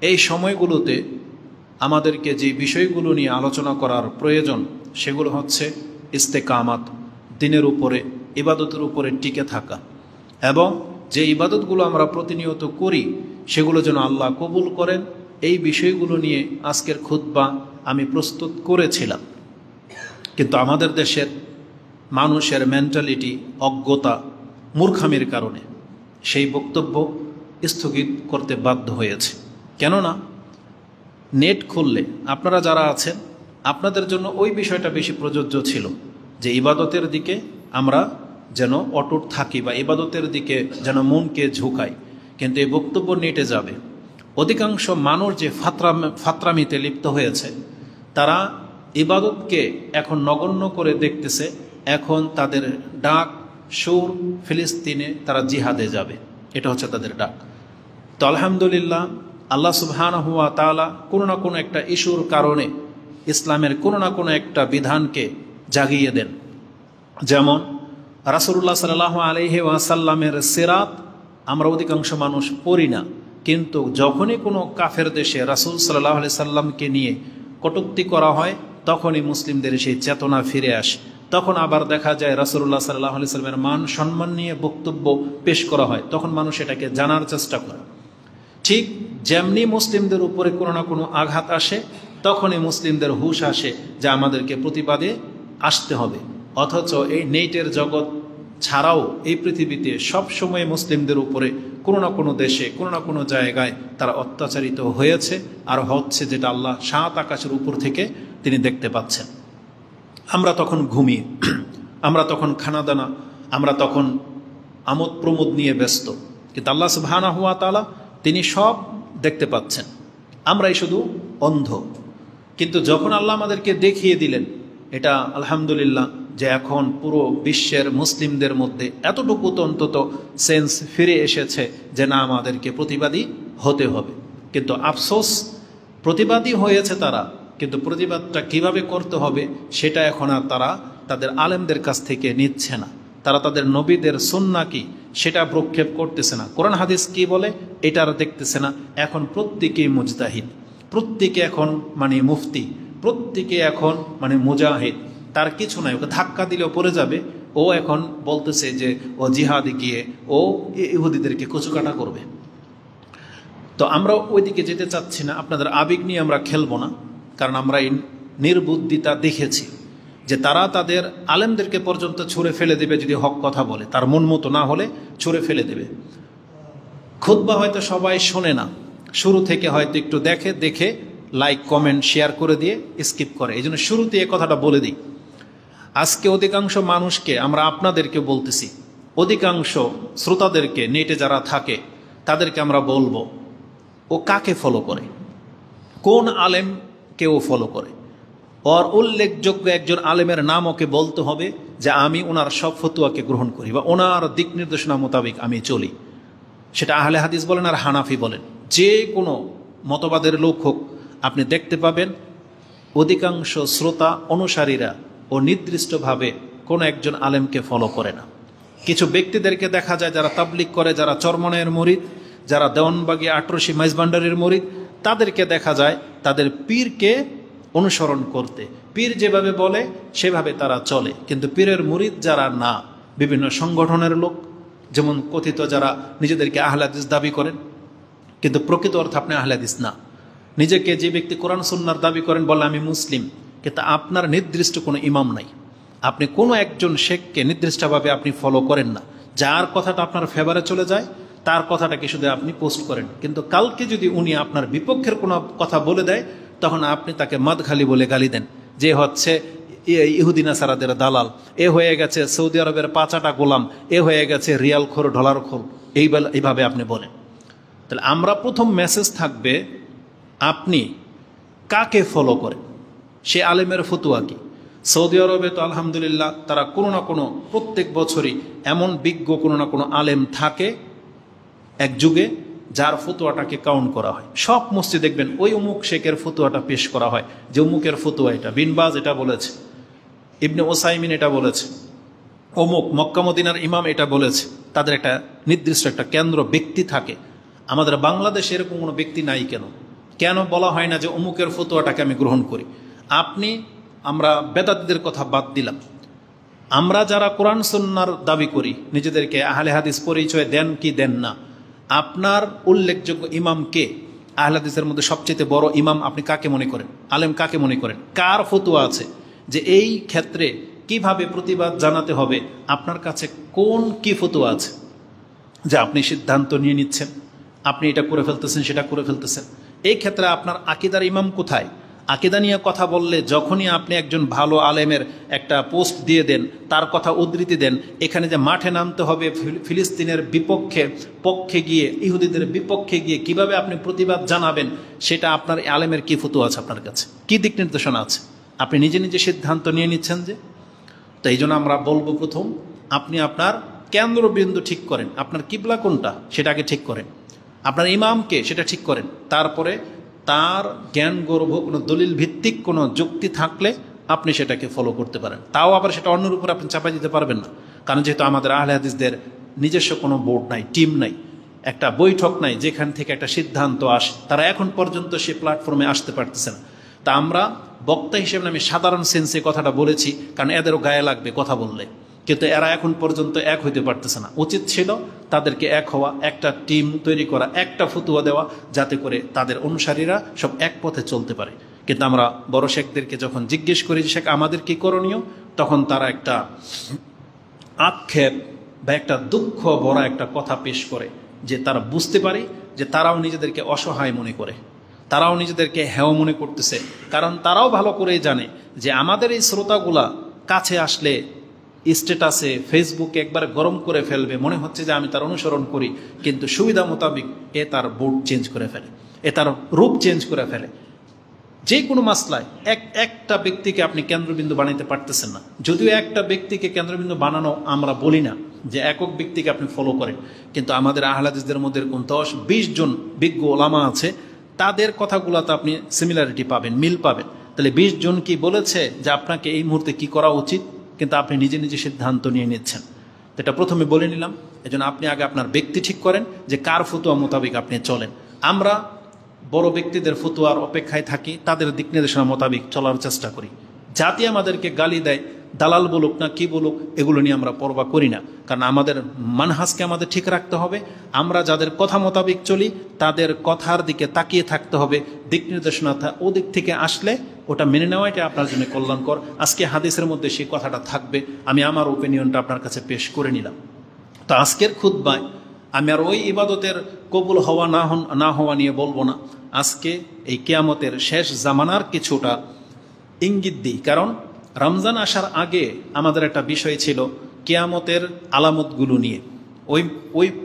এই সময়গুলোতে আমাদেরকে যে বিষয়গুলো নিয়ে আলোচনা করার প্রয়োজন সেগুলো হচ্ছে ইস্তেকামাত, দিনের উপরে ইবাদতের উপরে টিকে থাকা, এবং যে ইবাদতগুলো আমরা প্রতিনিয়ত করি সেগুলো যেন আল্লাহ কবুল করেন। এই বিষয়গুলো নিয়ে আজকের খুতবা আমি প্রস্তুত করেছিলাম, কিন্তু আমাদের দেশের মানুষের মেন্টালিটি, অজ্ঞতা, মূর্খামির কারণে সেই বক্তব্য স্থগিত করতে বাধ্য হয়েছে। কেননা নেট খুললে আপনারা যারা আছেন আপনাদের জন্য ওই বিষয়টা বেশি প্রযোজ্য ছিল যে ইবাদতের দিকে আমরা যেন অটুট থাকি বা ইবাদতের দিকে যেন মনকে ঝুঁকাই, কিন্তু এই বক্তব্য নেটে যাবে। অধিকাংশ মানুষ যে ফাত্রামিতে লিপ্ত হয়েছে তারা ইবাদতকে এখন নগণ্য করে দেখতেছে। এখন তাদের ডাক সুর ফিলিস্তিনে তারা জিহাদে যাবে, এটা হচ্ছে তাদের ডাক। তো আলহামদুলিল্লাহ, আল্লাহ সুবহানাহু ওয়া তাআলা কোনো না কোনো একটা ইস্যুর কারণে ইসলামের কোনো না কোনো একটা বিধানকে জাগিয়ে দেন। যেমন রাসূলুল্লাহ সাল্লাল্লাহু আলাইহি ওয়াসাল্লামের সিরাত আমরা অধিকাংশ মানুষ পড়ি না, কিন্তু যখনই কোনো কাফের দেশে রাসূল সাল্লাল্লাহু আলাইহি সাল্লামকে নিয়ে কটূক্তি করা হয় তখনই মুসলিমদের সেই চেতনা ফিরে আসে। তখন আবার দেখা যায় রাসূলুল্লাহ সাল্লাল্লাহু আলাইহি সাল্লামের মান সম্মান নিয়ে বক্তব্য পেশ করা হয়, তখন মানুষ এটাকে জানার চেষ্টা করে। ঠিক যেমনি মুসলিমদের উপরে কোনো না কোনো আঘাত আসে তখনই মুসলিমদের হুঁশ আসে যে আমাদেরকে প্রতিবাদে আসতে হবে। অথচ এই নেটের জগৎ ছাড়াও এই পৃথিবীতে সব সময় মুসলিমদের উপরে কোনো না কোনো দেশে কোনো না কোনো জায়গায় তারা অত্যাচারিত হয়েছে আর হচ্ছে, যেটা আল্লাহ সাত আকাশের উপর থেকে তিনি দেখতে পাচ্ছেন। আমরা তখন ঘুমিয়ে, আমরা তখন খানাদানা, আমরা তখন আমোদ প্রমোদ নিয়ে ব্যস্ত, কিন্তু আল্লাহ সুবহানাহু ওয়া তাআলা তিনি সব দেখতে পাচ্ছেন, আমরাই শুধু অন্ধ। কিন্তু যখন আল্লাহ আমাদেরকে দেখিয়ে দিলেন, এটা আলহামদুলিল্লাহ যে এখন পুরো বিশ্বের মুসলিমদের মধ্যে এতটুকু তো অন্তত সেন্স ফিরে এসেছে যে না, আমাদেরকে প্রতিবাদী হতে হবে। কিন্তু আফসোস, প্রতিবাদী হয়েছে তারা, কিন্তু প্রতিবাদটা কিভাবে করতে হবে সেটা এখন আর তারা তাদের আলেমদের কাছ থেকে নিচ্ছে না। তারা তাদের নবীদের সুন্নাহ কি সেটা প্রক্ষেপ করতেছে না, কোরআন হাদিস কি বলে এটা আর দেখতেছে না। এখন প্রত্যেকেই মুজতাহিদ, প্রত্যেকে এখন মানে মুফতি, প্রত্যেকে এখন মানে মুজাহিদ, তার কিছু নাই। ওকে ধাক্কা দিলেও পড়ে যাবে, ও এখন বলতেছে যে ও জিহাদে গিয়ে ও ইহুদিদেরকে কচুকাটা করবে। তো আমরা ওইদিকে যেতে চাচ্ছি না, আপনাদের আবেগ নিয়ে আমরা খেলবো না, কারণ আমরা এই নির্বুদ্ধিতা দেখেছি যে তারা তাদের আলেমদেরকে পর্যন্ত ছুঁড়ে ফেলে দেবে যদি হক কথা বলে, তার মন মতো না হলে ছুঁড়ে ফেলে দেবে। খুতবা হয়তো সবাই শোনে না, শুরু থেকে হয়তো একটু দেখে, দেখে লাইক কমেন্ট শেয়ার করে দিয়ে স্কিপ করে। এই জন্য শুরুতে এ কথাটা বলে দিই, আজকে অধিকাংশ মানুষকে আমরা আপনাদেরকে বলতেছি, অধিকাংশ শ্রোতাদেরকে নেটে যারা থাকে তাদেরকে আমরা বলবো ও কাকে ফলো করে, কোন আলেমকে ও ফলো করে। ওর উল্লেখযোগ্য একজন আলেমের নাম ওকে বলতে হবে যে আমি ওনার সব ফতুয়াকে গ্রহণ করি বা ওনার দিক নির্দেশনা মোতাবেক আমি চলি। সেটা আহলে হাদিস বলেন আর হানাফি বলেন, যে কোনো মতবাদের লোক হোক, আপনি দেখতে পাবেন অধিকাংশ শ্রোতা অনুসারীরা ও নির্দিষ্টভাবে কোনো একজন আলেমকে ফলো করে না। কিছু ব্যক্তিদেরকে দেখা যায় যারা তাবলিগ করে, যারা চরমনের মুরিদ, যারা দেওয়ানবাগী আটরশি মাইজভান্ডারির মুরিদ, তাদেরকে দেখা যায় তাদের পীরকে অনুসরণ করতে, পীর যেভাবে বলে সেভাবে তারা চলে। কিন্তু পীরের মুরিদ যারা না, বিভিন্ন সংগঠনের লোক, যেমন কথিত যারা নিজেদেরকে আহলে হাদিস দাবি করেন কিন্তু প্রকৃত অর্থে আপনি আহলে হাদিস না, নিজেকে যে ব্যক্তি কোরআন সুন্নাহর দাবি করেন বলে আমি মুসলিম, কিন্তু আপনার নির্দিষ্ট কোনো ইমাম নাই, আপনি কোনো একজন শেখকে নির্দিষ্টভাবে আপনি ফলো করেন না, যার কথাটা আপনার ফেভারে চলে যায় তার কথাটাকে শুধু আপনি পোস্ট করেন। কিন্তু কালকে যদি উনি আপনার বিপক্ষের কোনো কথা বলে দেয় তখন আপনি তাকে মাদখালি বলে গালি দেন, যে হচ্ছে ইহুদি নাসারাদের দালাল, এ হয়ে গেছে সৌদি আরবের পাচাটা গোলাম, এ হয়ে গেছে রিয়াল খোর ডলার খোর, এইভাবে আপনি বলেন। তাহলে আমরা প্রথম মেসেজ থাকবে আপনি কাকে ফলো করেন, সে আলেমের ফতুয়া কি। সৌদি আরবে তো আলহামদুলিল্লাহ তারা কোনো না কোনো প্রত্যেক বছরই এমন বিজ্ঞ কোনো না কোনো আলেম থাকে এক যুগে যার ফতুয়াটাকে কাউন্ট করা হয়। সব মসজিদে দেখবেন ওই অমুক শেখের ফতুয়াটা পেশ করা হয়, যে অমুকের ফতুয়া এটা, বিন বাজ এটা বলেছে, ইবনে ওসাইমিন এটা বলেছে, অমুক মক্কা মদিনার ইমাম এটা বলেছে। তাদের একটা নির্দিষ্ট একটা কেন্দ্র ব্যক্তি থাকে। আমাদের বাংলাদেশে এরকম কোনো ব্যক্তি নাই কেন? কেন বলা হয় না যে অমুকের ফতোয়াটাকে আমি গ্রহণ করি? আমরা বেদাতীদের কথা বাদ দিলাম, আমরা যারা কোরআন সুন্নাহর দাবি করি, নিজেদেরকে আহলে হাদিস পরিচয় দেন কি দেন না, আপনার উল্লেখযোগ্য ইমাম কে? আহলে হাদিসের মধ্যে সবচেয়ে বড় ইমাম আপনি কাকে মনে করেন? আলেম কাকে মনে করেন? কার ফতোয়া আছে যে এই ক্ষেত্রে কিভাবে প্রতিবাদ জানাতে হবে? আপনার কাছে কি ফতোয়া আছে যে আপনি সিদ্ধান্ত নিয়ে নিচ্ছেন, আপনি এটা করে ফেলতেছেন, সেটা করে ফেলতেছেন? এই ক্ষেত্রে আপনার আকিদার ইমাম কোথায়? আকিদা নিয়ে কথা বললে যখনই আপনি একজন ভালো আলেমের একটা পোস্ট দিয়ে দেন, তার কথা উদ্ধৃতি দেন, এখানে যে মাঠে নামতে হবে ফিলিস্তিনের পক্ষে গিয়ে, ইহুদিদের বিপক্ষে গিয়ে কিভাবে আপনি প্রতিবাদ জানাবেন, সেটা আপনার আলেমের কি ফতোয়া আছে? আপনার কাছে কি দিক নির্দেশনা আছে? আপনি নিজে নিজে সিদ্ধান্ত নিয়ে নিচ্ছেন যে। তো এই জন্য আমরা বলবো, প্রথম আপনি আপনার কেন্দ্রবিন্দু ঠিক করেন, আপনার কিবলা কোনটা সেটাকে ঠিক করেন, আপনার ইমামকে সেটা ঠিক করেন, তারপরে তার জ্ঞান গর্ভ কোনো দলিল ভিত্তিক কোনো যুক্তি থাকলে আপনি সেটাকে ফলো করতে পারেন। তাও আবার সেটা অন্যের উপর আপনি চাপাই দিতে পারবেন না, কারণ যেহেতু আমাদের আহলে হাদিসদের নিজস্ব কোনো বোর্ড নাই, টিম নাই, একটা বৈঠক নাই যেখান থেকে একটা সিদ্ধান্ত আসে, তারা এখন পর্যন্ত সে প্ল্যাটফর্মে আসতে পারতেছে না। তা আমরা বক্তা হিসেবে আমি সাধারণ সেন্সে কথাটা বলেছি, কারণ এদেরও গায়ে লাগবে কথা বললে, কিন্তু এরা এখন পর্যন্ত এক হইতে পারতেছে না। উচিত ছিল তাদেরকে এক হওয়া, একটা টিম তৈরি করা, একটা ফতুয়া দেওয়া, যাতে করে তাদের অনুসারীরা সব এক পথে চলতে পারে। কিন্তু আমরা বড় শেখদেরকে যখন জিজ্ঞেস করি যে শেখ আমাদের কি করণীয়, তখন তারা একটা আক্ষেপ বা একটা দুঃখ ভরা একটা কথা পেশ করে, যে তারা বুঝতে পারে যে তারাও নিজেদেরকে অসহায় মনে করে, তারাও নিজেদেরকে হেয় মনে করতেছে, কারণ তারাও ভালো করেই জানে যে আমাদের এই শ্রোতাগুলা কাছে আসলে স্ট্যাটাসে ফেসবুকে একবার গরম করে ফেলবে, মনে হচ্ছে যে আমি তার অনুসরণ করি, কিন্তু সুবিধা মোতাবেক তার বোর্ড চেঞ্জ করে ফেলে, তার রূপ চেঞ্জ করে ফেলে। যে কোনো মাসলায় একটা ব্যক্তিকে আপনি কেন্দ্রবিন্দু বানাইতে পারতেছেন না। যদিও একটা ব্যক্তিকে কেন্দ্রবিন্দু বানানো আমরা বলি না যে একক ব্যক্তিকে আপনি ফলো করেন, কিন্তু আমাদের আহলে হাদিসদের মধ্যে এরকম 10-20 জন বিজ্ঞ ওলামা আছে, তাদের কথাগুলোতে আপনি সিমিলারিটি পাবেন, মিল পাবেন। তাহলে 20 জন কি বলেছে যে আপনাকে এই মুহূর্তে কি করা উচিত, কিন্তু আপনি নিজে নিজে সিদ্ধান্ত নিয়ে নিচ্ছেন। এটা প্রথমে বলে নিলাম। এজন্য আপনি আগে আপনার ব্যক্তি ঠিক করেন যে কার ফতোয়া মোতাবেক আপনি চলেন। আমরা বড় ব্যক্তিদের ফতোয়ার অপেক্ষায় থাকি, তাদের দিক নির্দেশনা মোতাবেক চলার চেষ্টা করি। জাতি আমাদেরকে গালি দেয়, দালাল বলুক না কি বলুক, এগুলো নিয়ে আমরা পরোয়া করি না, কারণ আমাদের মানহাজকে আমাদের ঠিক রাখতে হবে। আমরা যাদের কথা মোতাবেক চলি তাদের কথার দিকে তাকিয়ে থাকতে হবে। দিক নির্দেশনা ওদিক থেকে আসলে ওটা মেনে নেওয়াটা আপনার জন্য কল্যাণকর। আজকে হাদিসের মধ্যে সেই কথাটা থাকবে, আমি আমার ওপিনিয়নটা আপনার কাছে পেশ করে নিলাম। তো আজকের খুতবায় আমি আর ওই ইবাদতের কবুল হওয়া না হওয়া নিয়ে বলবো না। আজকে এই কিয়ামতের শেষ জামানার কিছুটা ইঙ্গিত দিই, কারণ রমজান আসার আগে আমাদের একটা বিষয় ছিল কিয়ামতের আলামতগুলো নিয়ে।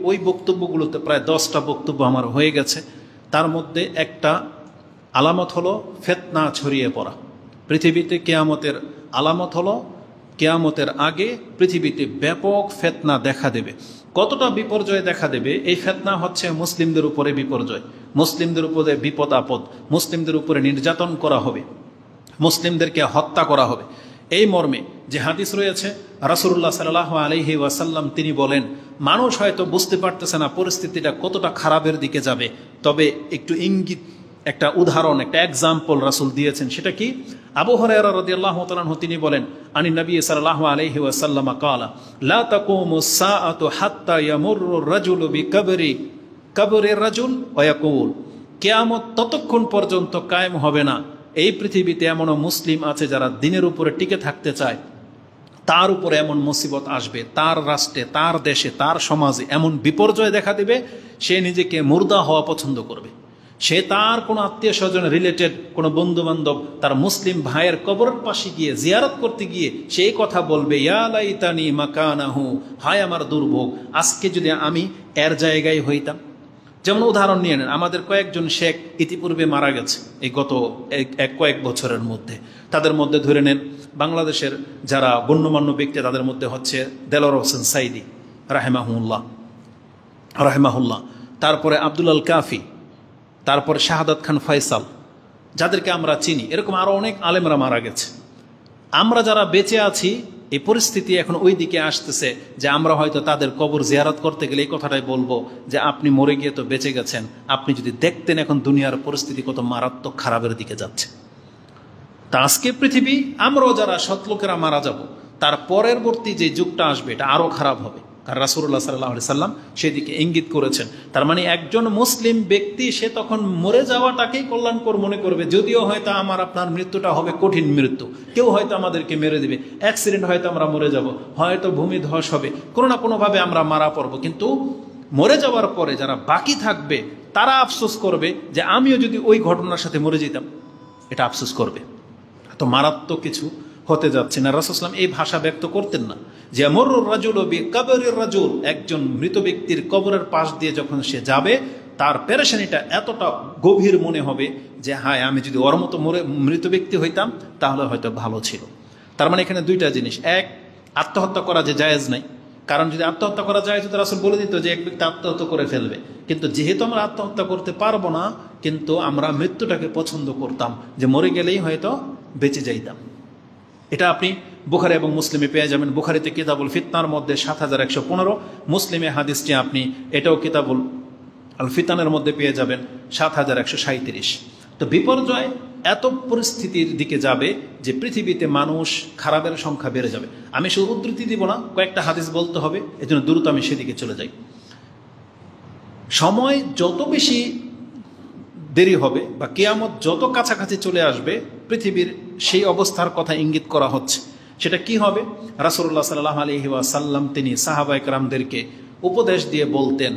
ওই বক্তব্যগুলোতে প্রায় 10টা বক্তব্য আমার হয়ে গেছে। তার মধ্যে একটা আলামত হলো ফিতনা ছড়িয়ে পড়া। পৃথিবীতে কিয়ামতের আলামত হলো কিয়ামতের আগে পৃথিবীতে ব্যাপক ফিতনা দেখা দেবে। কতটা বিপর্যয় দেখা দেবে? এই ফিতনা হচ্ছে মুসলিমদের উপরে বিপর্যয়, মুসলিমদের উপরে বিপদ আপদ, মুসলিমদের উপরে নির্যাতন করা হবে, মুসলিমদেরকে হত্যা করা হবে। এই মর্মে যে হাদিস রয়েছে, রাসূলুল্লাহ সাল্লাল্লাহু আলাইহি ওয়াসাল্লাম তিনি বলেন, মানুষ হয়তো বুঝতে পারতেছে না পরিস্থিতিটা কতটা খারাপের দিকে যাবে, তবে একটু ইঙ্গিত, একটা উদাহরণ, একটা এক্সাম্পল রাসূল দিয়েছেন। সেটা কি? আবু হুরায়রা রাদিয়াল্লাহু তাআলা আনহু তিনি বলেন, আনি নবী সাল্লাল্লাহু আলাইহি ওয়াসাল্লাম ক্বালা লা তাকুমুস সাআতু হাত্তা ইয়ামুররু রাজুলু বিকবরি রাজুল ওয়া ইয়াকুল, কিয়ামত ততক্ষণ পর্যন্ত কায়েম হবে না এই পৃথিবীতে এমনও মুসলিম আছে যারা দিনের উপরে টিকে থাকতে চায়, তার উপরে এমন মুসিবত আসবে, তার রাষ্ট্রে, তার দেশে, তার সমাজে এমন বিপর্যয় দেখা দেবে, সে নিজেকে মুর্দা হওয়া পছন্দ করবে। সে তার কোনো আত্মীয় স্বজন রিলেটেড কোনো বন্ধু বান্ধব তার মুসলিম ভাইয়ের কবরের পাশে গিয়ে জিয়ারত করতে গিয়ে সেই কথা বলবে, ইয়া লাইতানি মাকানাহু, হায় আমার দুর্ভোগ, আজকে যদি আমি এর জায়গায় হইতাম। যেমন উদাহরণ নিয়ে নেন, আমাদের কয়েকজন শেখ ইতিপূর্বে মারা গেছে এই গত কয়েক বছরের মধ্যে। তাদের মধ্যে ধরে নেন বাংলাদেশের যারা গণ্যমান্য ব্যক্তি, তাদের মধ্যে হচ্ছে দেলোয়ার হোসেন সাইদি রাহেমাহুল্লাহ, তারপরে আব্দুল আল কাফি, তারপরে শাহাদাত খান ফয়সাল, যাদেরকে আমরা চিনি। এরকম আরও অনেক আলেমরা মারা গেছে। আমরা যারা বেঁচে আছি এই পরিস্থিতি এখন ওই দিকে আসতেছে যে আমরা হয়তো তাদের কবর জিয়ারত করতে গেলে এই কথাটাই বলবো যে আপনি মরে গিয়ে তো বেঁচে গেছেন, আপনি যদি দেখতেন এখন দুনিয়ার পরিস্থিতি কত মারাত্মক খারাপের দিকে যাচ্ছে। তা আজকে পৃথিবী, আমরাও যারা সৎ লোকেরা মারা যাব, তার পরবর্তী যে যুগটা আসবে এটা আরও খারাপ হবে। কারণ রাসূলুল্লাহ সাল্লাল্লাহু আলাইহি সাল্লাম সেদিকে ইঙ্গিত করেছেন। তার মানে একজন মুসলিম ব্যক্তি সে তখন মরে যাওয়াটাকেই কল্যাণকর মনে করবে, যদিও হয়তো আমার আপনার মৃত্যুটা হবে কঠিন মৃত্যু, কেউ হয়তো আমাদেরকে মেরে দিবে, অ্যাক্সিডেন্ট হয়তো আমরা মরে যাব, হয়তো ভূমিধস হবে, কোনো না কোনোভাবে আমরা মারা পড়ব, কিন্তু মরে যাওয়ার পরে যারা বাকি থাকবে তারা আফসোস করবে যে আমিও যদি ওই ঘটনার সাথে মরে যেতাম, এটা আফসোস করবে। তো মারাত্মক কিছু হতে যাচ্ছে না। রাসূল সাল্লাল্লাহু আলাইহি ওয়াসাল্লাম এই ভাষা ব্যক্ত করতেন না যে আমরুর রাজুলু বিকবরির রাজুল, একজন মৃত ব্যক্তির কবরের পাশ দিয়ে যখন সে যাবে তার পেরেশানিটা এতটা গভীর মনে হবে যে হায়, আমি যদি ওর মতো মৃত ব্যক্তি হইতাম তাহলে হয়তো ভালো ছিল। তার মানে এখানে দুইটা জিনিস, এক, আত্মহত্যা করা যে জায়েজ নাই, কারণ যদি আত্মহত্যা করা যায় তো রাসূল বলে দিত যে এক ব্যক্তি আত্মহত্যা করে ফেলবে, কিন্তু যেহেতু আমরা আত্মহত্যা করতে পারবো না, কিন্তু আমরা মৃত্যুটাকে পছন্দ করতাম যে মরে গেলেই হয়তো বেঁচে যাইতাম। এটা আপনি বুখারী এবং মুসলিমে পেয়ে যাবেন। বুখারীতে কিতাবুল ফিতনার মধ্যে ৭১১১৫, মুসলিমে হাদিসটি আপনি এটাও কিতাবুল আল ফিতানের মধ্যে পেয়ে যাবেন ৭১৩৭। তো বিপর্যয় এত পরিস্থিতির দিকে যাবে যে পৃথিবীতে মানুষ খারাপের সংখ্যা বেড়ে যাবে। আমি শুধু উদ্ধৃতি দিব না, কয়েকটা হাদিস বলতে হবে, এজন্য দ্রুত আমি সেদিকে চলে যাই। সময় যত বেশি দেরি হবে বা কিয়ামত যত কাছাকাছি চলে আসবে, পৃথিবীর সেই অবস্থার কথা ইঙ্গিত করা হচ্ছে। সেটা কি হবে? রাসূলুল্লাহ সাল্লাল্লাহু আলাইহি ওয়াসাল্লাম তিনি সাহাবায়ে কেরামদেরকে উপদেশ দিয়ে বলতেন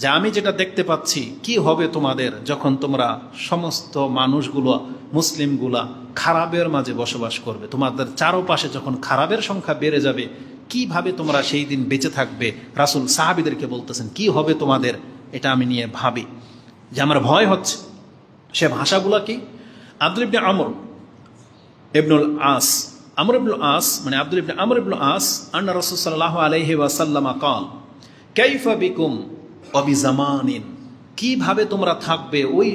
যে আমি যেটা দেখতে পাচ্ছি, কি হবে তোমাদের যখন তোমরা সমস্ত মানুষগুলো, মুসলিমগুলা খারাপের মাঝে বসবাস করবে, তোমাদের চারপাশে যখন খারাপের সংখ্যা বেড়ে যাবে, কিভাবে তোমরা সেই দিন বেঁচে থাকবে। রাসূল সাহাবীদেরকে বলতেছেন কি হবে তোমাদের, এটা আমি নিয়ে ভাবি, যে আমার ভয় হচ্ছে। সে ভাষাগুলো কি? আব্দুল ইবনে আমর ইবনুল আস, আমর ইবনুল আস মানে আব্দুল ইবনে আমর ইবনুল আস, আন্না রাসূল সাল্লাল্লাহু আলাইহি ওয়াসাল্লাম ক্বাল কাইফা বিকুম ওয়া বিজামানিন, কিভাবে তোমরা থাকবে ওই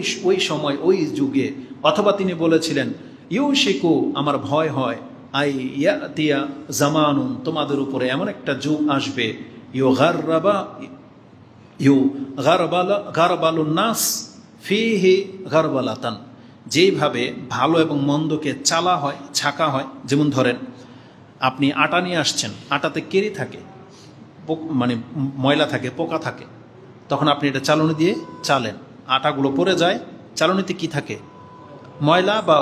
সময় ওই যুগে। অথবা তিনি বলেছিলেন ইউশিকু, আমার ভয় হয়, আই ইয়াতিয়া জামানুন, তোমাদের উপরে এমন একটা যুগ আসবে, গারবালুন নাস ফিহি গারবালাতান, যেইভাবে ভালো এবং মন্দকে চালা হয়, ছাকা হয়। যেমন ধরেন আপনি আটা নিয়ে আসছেন, আটাতে কেরি থাকে, মানে ময়লা থাকে, পোকা থাকে, তখন আপনি এটা চালনি দিয়ে চালেন, আটাগুলো পড়ে যায়, চালনিতে কি থাকে? ময়লা বা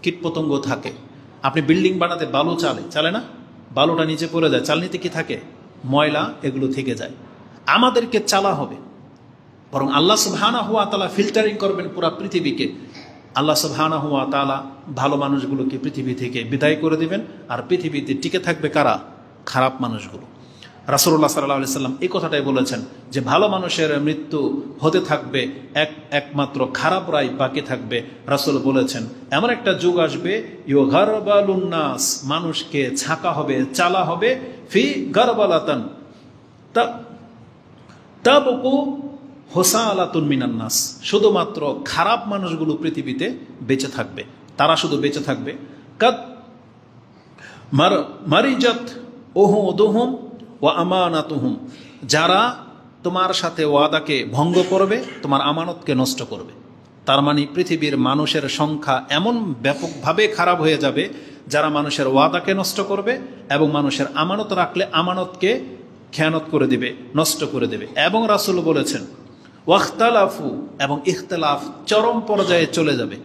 কীটপতঙ্গ থাকে। আপনি বিল্ডিং বানাতে বালু চালে না, বালুটা নিচে পড়ে যায়, চালনিতে কি থাকে? ময়লা, এগুলো থেকে যায়। আমাদেরকে চালা হবে, বরং আল্লাহ সুবহানাহু ওয়া তাআলা ফিল্টারিং করবেন পুরো পৃথিবীকে। আল্লাহ সুবহানাহু ওয়া তাআলা ভালো মানুষগুলোকে পৃথিবী থেকে বিদায় করে দিবেন, আর পৃথিবীতে টিকে থাকবে কারা? খারাপ মানুষগুলো। রাসূলুল্লাহ সাল্লাল্লাহু আলাইহি সাল্লাম এই কথাটাই বলেছেন যে ভালো মানুষের মৃত্যু হতে থাকবে, একমাত্র খারাপরাই বাকি থাকবে। রাসূল বলেছেন এমন একটা যুগ আসবে, ইউগারবালুন নাস, মানুষকে ছাকা হবে, চালা হবে, ফি গারবালাতান তাবকু হোসালাতুন মিনান নাস, শুধুমাত্র খারাপ মানুষগুলো পৃথিবীতে বেঁচে থাকবে, তারা শুধু বেঁচে থাকবে। কাদ মারিজাত উহুদুহুম ওয়া আমানাতুহুম, যারা তোমার সাথে ওয়াদাকে ভঙ্গ করবে, তোমার আমানতকে নষ্ট করবে। তার মানে পৃথিবীর মানুষের সংখ্যা এমন ব্যাপকভাবে খারাপ হয়ে যাবে, যারা মানুষের ওয়াদাকে নষ্ট করবে এবং মানুষের আমানত রাখলে আমানতকে খেয়ানত করে দিবে, নষ্ট করে দেবে। এবং রাসূল বলেছেন ওয়াখতালাফু, এবং ইখতিলাফ চরম পর্যায়ে চলে যাবে,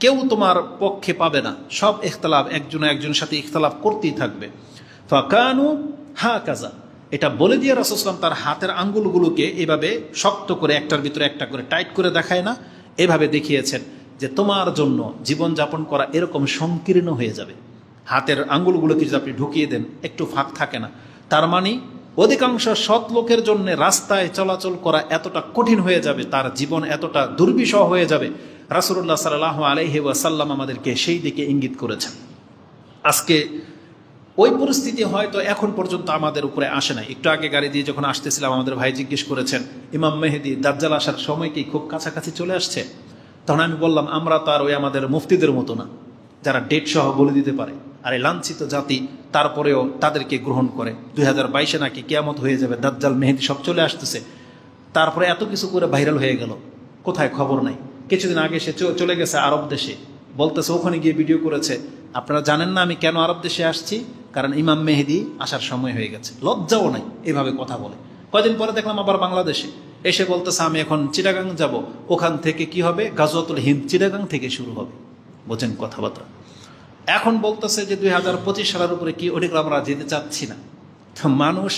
কেউ তোমার পক্ষে পাবে না, সব ইখতিলাফ, একজনের সাথে ইখতিলাফ করতেই থাকবে। ফাকানু হাকাযা, এটা বলে দিয়ে রাসূল সাল্লাল্লাহু আলাইহি ওয়াসাল্লাম তার হাতের আঙ্গুলগুলোকে এভাবে শক্ত করে একটার ভিতরে একটা করে টাইট করে দেখায় না, এভাবে দেখিয়েছেন যে তোমার জন্য জীবনযাপন করা এরকম সংকীর্ণ হয়ে যাবে। হাতের আঙ্গুলগুলোকে যদি আপনি ঢুকিয়ে দেন, একটু ফাঁক থাকে না। তার মানে অধিকাংশ সৎ লোকের জন্য রাস্তায় চলাচল করা এতটা কঠিন হয়ে যাবে, তার জীবন এতটা দুর্বিষহ হয়ে যাবে। রাসূলুল্লাহ সাল্লাল্লাহু আলাইহি ওয়াসাল্লাম আমাদেরকে সেই দিকে ইঙ্গিত করেছেন। আজকে ওই পরিস্থিতি হয়তো এখন পর্যন্ত আমাদের উপরে আসে নাই। একটু আগে গাড়ি দিয়ে যখন আসতেছিলাম, আমাদের ভাই জিজ্ঞেস করেছেন ইমাম মেহেদী দাজ্জাল আসার সময় কি খুব কাছাকাছি চলে আসছে? তখন আমি বললাম আমরা তো আর ওই আমাদের মুফতিদের মতো না, যারা ডেট সহ বলে দিতে পারে। আর এই লাঞ্ছিত জাতি তারপরেও তাদেরকে গ্রহণ করে। 2022-এ নাকি কিয়ামত হয়ে যাবে, দাজ্জাল মেহেদী সব চলে আসতেছে, তারপরে এত কিছু করে ভাইরাল হয়ে গেল, কোথায় খবর নাই। কিছুদিন আগে সে চলে গেছে আরব দেশে, বলতেছে ওখানে গিয়ে ভিডিও করেছে, আপনারা জানেন না আমি কেন আরব দেশে আসছি, কারণ ইমাম মেহেদী আসার সময় হয়ে গেছে। লজ্জাও নাই, এভাবে কথা বলে। কয়দিন পরে দেখলাম আবার বাংলাদেশে এসে বলতেছে আমি এখন চিটাগাং যাব, ওখান থেকে কি হবে, গাজওয়াতুল হিন্দ চিটাগাং থেকে শুরু হবে। বোঝেন কথাবার্তা। এখন বলতেছে যে 2025 সালের উপরে কি, ওদিকে আমরা যেতে চাচ্ছি না। তো মানুষ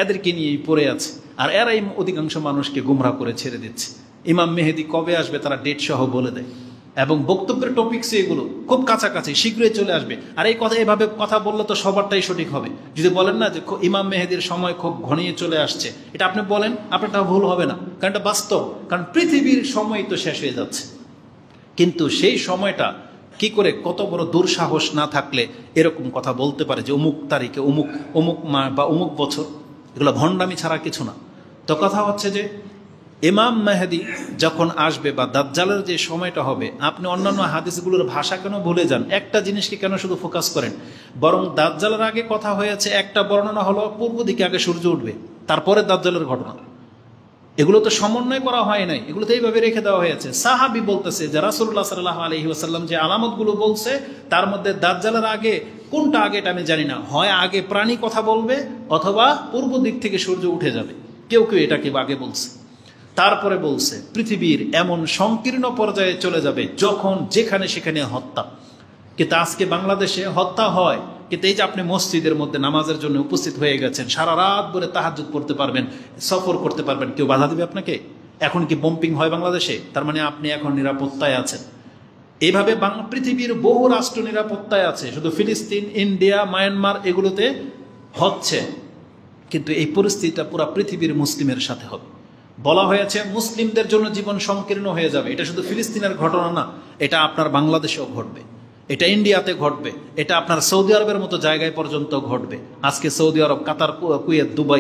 এদেরকে নিয়েই পড়ে আছে, আর এরাই অধিকাংশ মানুষকে গুমরা করে ছেড়ে দিচ্ছে। ইমাম মেহেদী কবে আসবে তারা ডেট সহ বলে দেয়, এবং বক্তব্যের টপিকস এগুলো খুব কাছাকাছি, শীঘ্রই চলে আসবে। আর এই কথা এভাবে কথা বললে তো সবারটাই সঠিক হবে। যদি বলেন না যে ইমাম মেহেদীর সময় খুব ঘনিয়ে চলে আসছে, এটা আপনি বলেন, আপনারটা ভুল হবে না, কারণ এটা বাস্তব। কারণ পৃথিবীর সময় তো শেষ হয়ে যাচ্ছে, কিন্তু সেই সময়টা কি করে, কত বড় দুঃসাহস না থাকলে এরকম কথা বলতে পারে যে অমুক তারিখে অমুক অমুক মা বা অমুক বছর। এগুলো ভণ্ডামি ছাড়া কিছু না। তো কথা হচ্ছে যে ইমাম মেহেদী যখন আসবে বা দাজ্জালের যে সময়টা হবে, আপনি অন্যান্য হাদিসগুলোর ভাষা কেন ভুলে যান, একটা জিনিসকে কেন শুধু ফোকাস করেন? বরং দাজ্জালের আগে কথা হয়েছে, একটা বর্ণনা হলো পূর্ব দিকে আগে সূর্য উঠবে, তারপরে দাজ্জালের ঘটনা। এগুলো তো সমন্বয় করা হয় নাই, এগুলো তো এইভাবে রেখে দেওয়া হয়েছে। সাহাবী বলতেছে যে রাসূলুল্লাহ সাল্লাল্লাহু আলাইহি ওয়াসাল্লাম যে আলামতগুলো বলছে, তার মধ্যে দাজ্জালের আগে কোনটা আগে এটা আমি জানি না, হয় আগে প্রাণী কথা বলবে অথবা পূর্ব দিক থেকে সূর্য উঠে যাবে, কেউ কেউ এটাকে আগে বলছে। তারপরে বলছে পৃথিবীর এমন সংকীর্ণ পর্যায়ে চলে যাবে যখন যেখানে সেখানে হত্যা। কিন্তু আজকে বাংলাদেশে হত্যা হয়, কিন্তু এই যে আপনি মসজিদের মধ্যে নামাজের জন্য উপস্থিত হয়ে গেছেন, সারা রাত ধরে তাহাজ্জুদ পড়তে পারবেন, সফর করতে পারবেন, কেউ বাধা দিবে আপনাকে? এখন কি বম্পিং হয় বাংলাদেশে? তার মানে আপনি এখন নিরাপত্তায় আছেন। এইভাবে পৃথিবীর বহু রাষ্ট্র নিরাপত্তায় আছে, শুধু ফিলিস্তিন, ইন্ডিয়া, মায়ানমার এগুলোতে হচ্ছে। কিন্তু এই পরিস্থিতিটা পুরো পৃথিবীর মুসলিমের সাথে হবে। বলা হয়েছে মুসলিমদের জন্য জীবন সংকীর্ণ হয়ে যাবে। এটা শুধু ফিলিস্তিনের ঘটনা না, এটা আপনার বাংলাদেশেও ঘটবে, এটা ইন্ডিয়াতে ঘটবে, এটা আপনার সৌদি আরবের মতো জায়গায় পর্যন্ত ঘটবে। আজকে সৌদি আরব, কাতার, কুয়েত, দুবাই